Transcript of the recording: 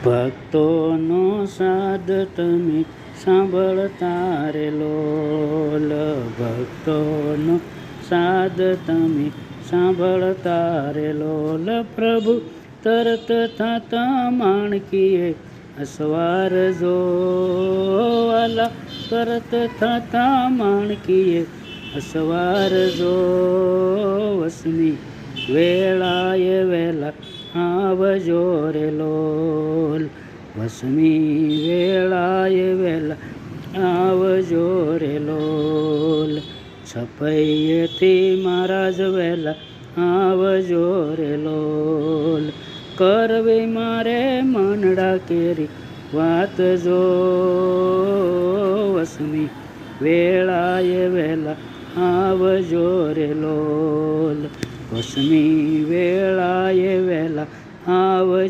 ભક્તોનો સાદ તમે સાંભળતા રે લોલ, ભક્તોનો સાદ તમે સાંભળતા રે લોલ. પ્રભુ તરત થતા માણકીએ અસવાર જો વાલા, તરત થતા માણકીએ અસવાર જો. વસમી વેળાએ વહેલા આવજો રે લોલ, વસમી વેળાએ વહેલા આવજો રે લોલ. છપૈયેથી મહારાજ વહેલા આવજો રે લોલ. કરવી મારે મનડા કેરી વાત જો, વસમી વેળાએ વહેલા આવજો રે લોલ, વસમી વેળાએ વહેલા આવજો.